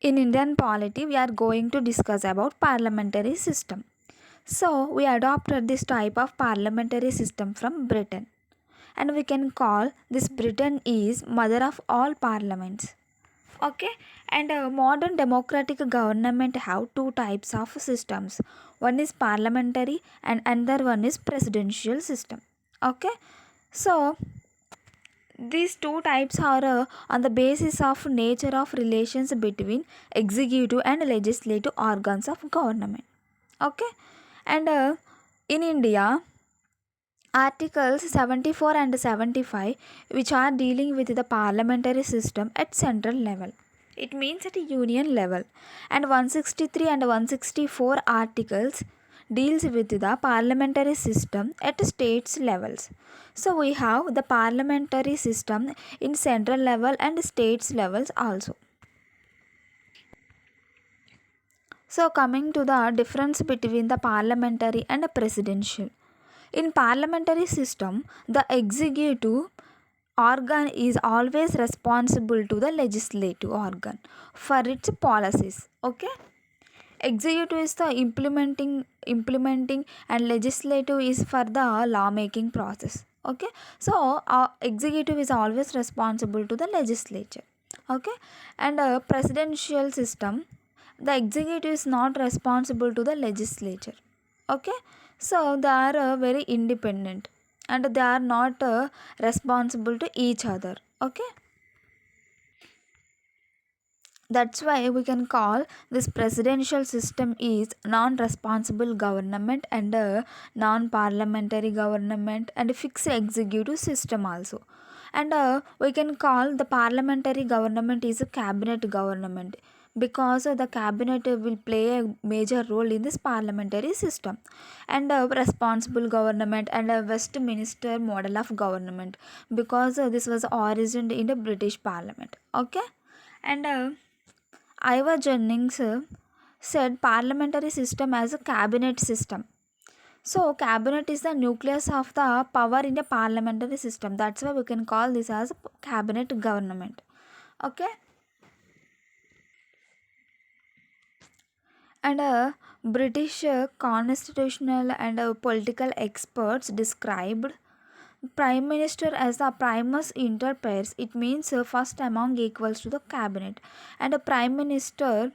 In Indian polity, we are going to discuss about parliamentary system. So, we adopted this type of parliamentary system from Britain, and we can call this Britain is mother of all parliaments. Okay, and modern democratic government have two types of systems. One is parliamentary, and another one is presidential system. Okay, so these two types are on the basis of nature of relations between executive and legislative organs of government. Okay, and in India, Articles 74 and 75, which are dealing with the parliamentary system at central level. It means at a union level. And 163 and 164 articles deals with the parliamentary system at states levels. So we have the parliamentary system in central level and states levels also. So coming to the difference between the parliamentary and the presidential. In parliamentary system, the executive organ is always responsible to the legislative organ for its policies. Okay, executive is the implementing and legislative is for the lawmaking process. Okay, so executive is always responsible to the legislature. Okay, and presidential system, the executive is not responsible to the legislature. Okay, so they are very independent and they are not responsible to each other. Okay, that's why we can call this presidential system is non-responsible government and non-parliamentary government and fixed executive system also. And we can call the parliamentary government is a cabinet government because the cabinet will play a major role in this parliamentary system, and responsible government and a Westminster model of government because this was origined in the British Parliament. Okay, and Ivor Jennings said parliamentary system as a cabinet system. So cabinet is the nucleus of the power in a parliamentary system. That's why we can call this as cabinet government. Okay, and British constitutional and political experts described prime minister as the primus inter pares. It means first among equals to the cabinet, and a prime minister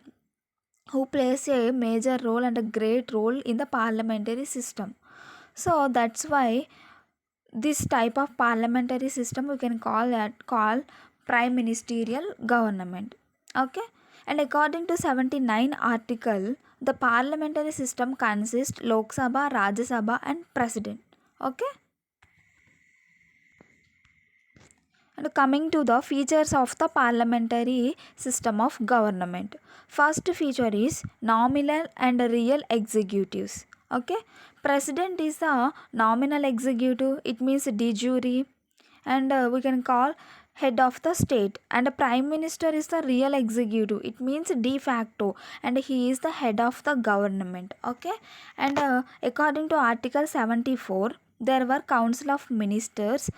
who plays a major role and a great role in the parliamentary system. So that's why this type of parliamentary system we can call prime ministerial government. Okay, and according to 79 article, the parliamentary system consists Lok Sabha, Rajya Sabha and President. Okay, and coming to the features of the parliamentary system of government. First feature is nominal and real executives. Okay, president is the nominal executive, it means de jure, and we can call head of the state, and the prime minister is the real executive, it means de facto, and he is the head of the government. Okay, and according to article 74, there were council of ministers,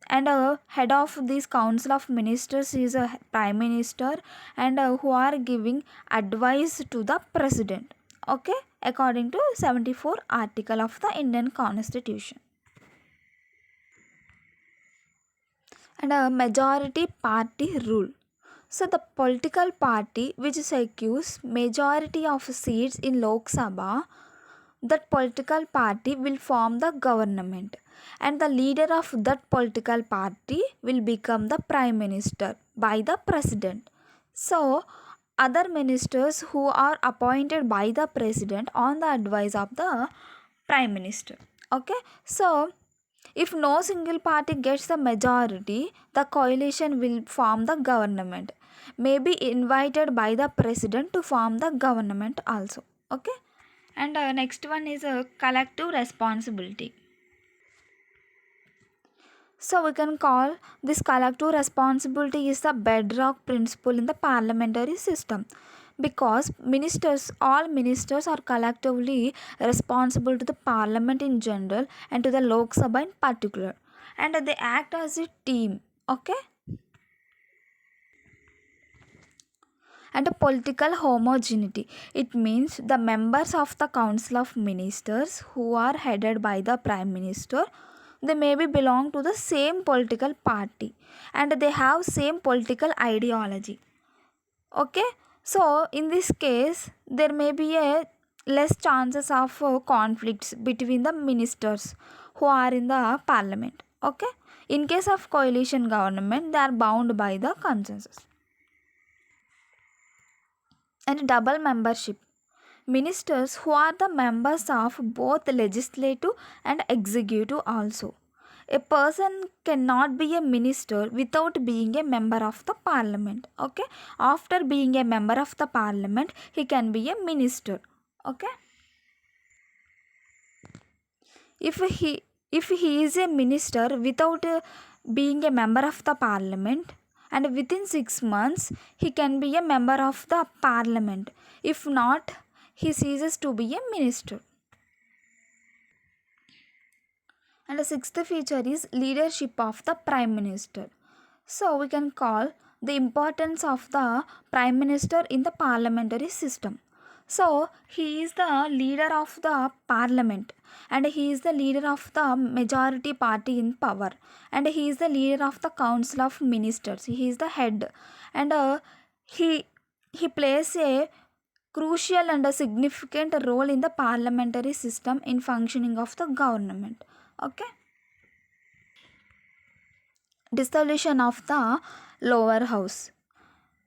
and head of this council of ministers is a prime minister, and who are giving advice to the president. Okay, according to 74 article of the Indian constitution. And a majority party rule. So the political party which secures majority of seats in Lok Sabha, that political party will form the government, and the leader of that political party will become the prime minister by the president. So other ministers who are appointed by the president on the advice of the prime minister. Okay, so if no single party gets the majority, the coalition will form the government, may be invited by the president to form the government also. Okay, and next one is a collective responsibility. So we can call this collective responsibility is the bedrock principle in the parliamentary system, because all ministers are collectively responsible to the parliament in general and to the Lok Sabha in particular, and they act as a team. Okay, And political homogeneity, it means the members of the council of ministers who are headed by the prime minister, they maybe belong to the same political party and they have same political ideology. Okay, so in this case there may be a less chances of conflicts between the ministers who are in the parliament. Okay, in case of coalition government they are bound by the consensus. And double membership, ministers who are the members of both legislative and executive also. A person cannot be a minister without being a member of the parliament. Okay, after being a member of the parliament he can be a minister. Okay, if he is a minister without being a member of the parliament, and within 6 months he can be a member of the parliament. If not, he ceases to be a minister. And the sixth feature is leadership of the prime minister. So we can call the importance of the prime minister in the parliamentary system. So he is the leader of the parliament and he is the leader of the majority party in power and he is the leader of the council of ministers. He is the head and he he plays a crucial and a significant role in the parliamentary system in functioning of the government. Okay, dissolution of the lower house,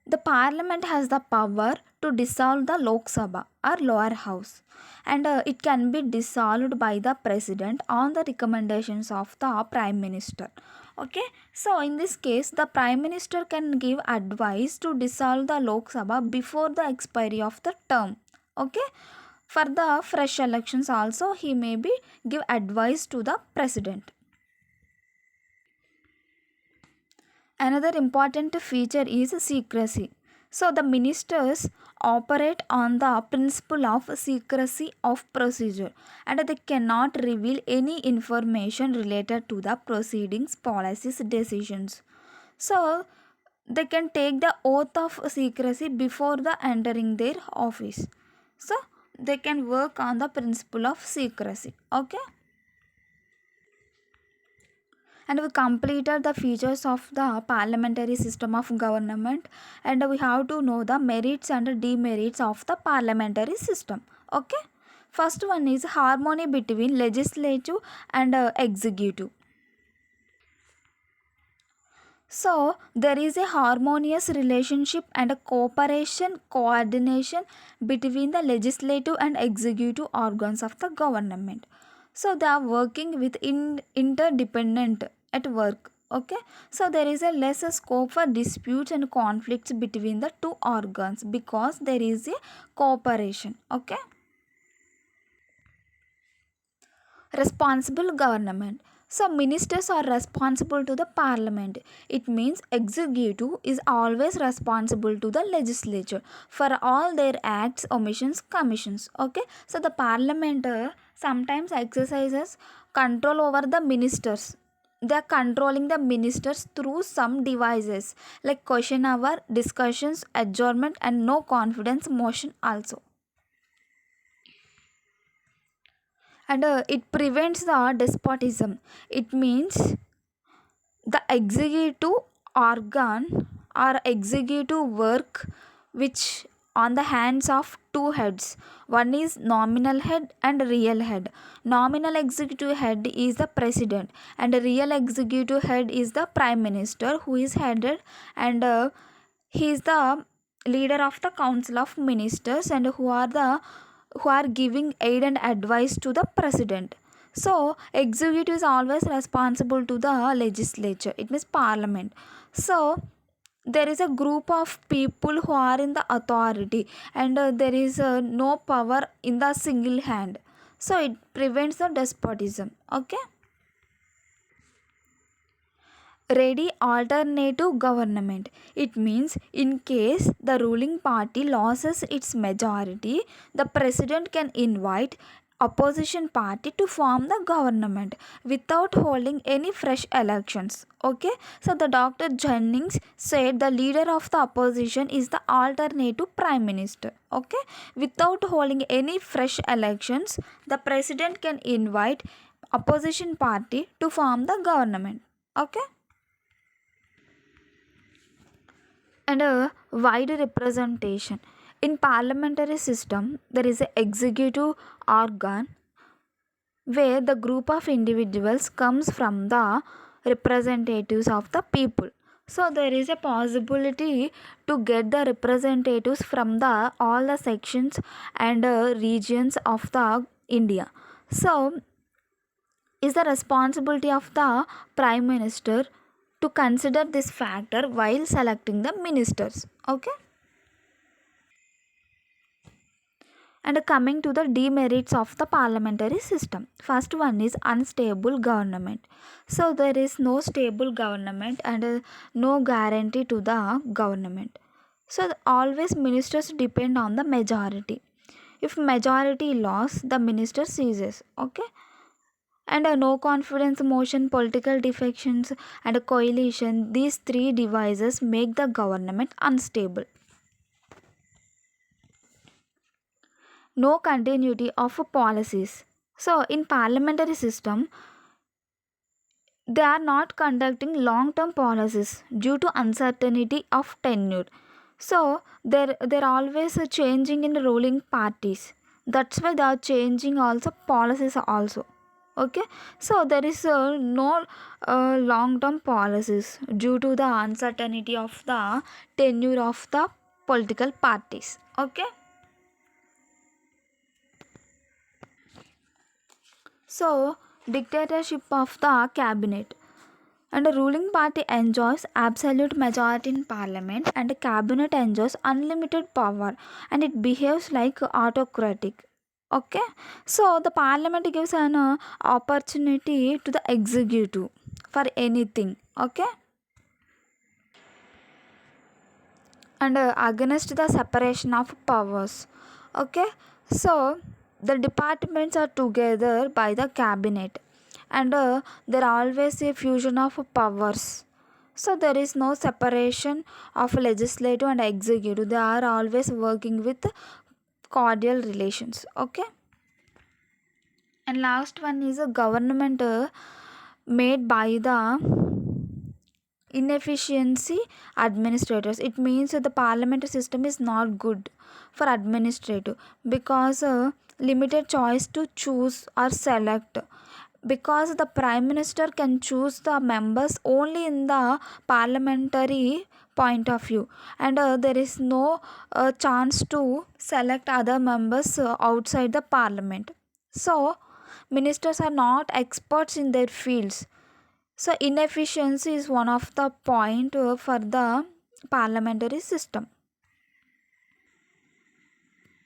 the parliament has the power to dissolve the Lok Sabha or lower house and it can be dissolved by the president on the recommendations of the prime minister. Okay, so in this case the prime minister can give advice to dissolve the Lok Sabha before the expiry of the term. Okay, for the fresh elections also he may be give advice to the president. Another important feature is secrecy. So the ministers operate on the principle of secrecy of procedure and they cannot reveal any information related to the proceedings, policies, decisions. So they can take the oath of secrecy before the entering their office. So they can work on the principle of secrecy. Okay, and we completed the features of the parliamentary system of government and we have to know the merits and demerits of the parliamentary system. Okay, first one is harmony between legislative and executive. So there is a harmonious relationship and a cooperation coordination between the legislative and executive organs of the government. So they are working with interdependent at work. Okay, so there is a less scope for disputes and conflicts between the two organs because there is a cooperation. Okay, responsible government, so ministers are responsible to the parliament. It means executive is always responsible to the legislature for all their acts, omissions, commissions. Okay, so the parliament sometimes exercises control over the ministers. They are controlling the ministers through some devices like question hour, discussions, adjournment and no confidence motion also. And it prevents the despotism. It means the executive organ or executive work which on the hands of two heads. One is nominal head and real head. Nominal executive head is the president and real executive head is the prime minister who is headed and he is the leader of the council of ministers and who are giving aid and advice to the president. So executive is always responsible to the legislature, it means parliament. So there is a group of people who are in the authority and there is no power in the single hand, so it prevents the despotism. Okay, ready alternative government, it means in case the ruling party loses its majority the president can invite opposition party to form the government without holding any fresh elections. Okay, so the Dr. Jennings said the leader of the opposition is the alternative prime minister. Okay, without holding any fresh elections, the president can invite opposition party to form the government. Okay, and a wide representation. In parliamentary system, there is an executive organ where the group of individuals comes from the representatives of the people. So there is a possibility to get the representatives from the all the sections and regions of the India. So is the responsibility of the prime minister to consider this factor while selecting the ministers. Okay, and coming to the demerits of the parliamentary system, first one is unstable government. So there is no stable government and no guarantee to the government. So always ministers depend on the majority. If majority loss, the minister ceases. Okay, and a no confidence motion, political defections, and a coalition, these three devices make the government unstable. No continuity of policies. So in parliamentary system, they are not conducting long term policies due to uncertainty of tenure. So they're always changing in the ruling parties. That's why they are changing also policies also. Okay, so there is no long term policies due to the uncertainty of the tenure of the political parties. Okay, so dictatorship of the cabinet. And a ruling party enjoys absolute majority in parliament and a cabinet enjoys unlimited power and it behaves like autocratic. Okay, so the parliament gives an opportunity to the executive for anything. Okay, and against the separation of powers. Okay, so the departments are together by the cabinet and there are always a fusion of powers. So there is no separation of legislative and executive, they are always working with cordial relations. Okay, and last one is a government made by the inefficiency administrators. It means that the parliamentary system is not good for administrative because limited choice to choose or select, because the prime minister can choose the members only in the parliamentary point of view and there is no chance to select other members outside the parliament. So ministers are not experts in their fields. So inefficiency is one of the point for the parliamentary system.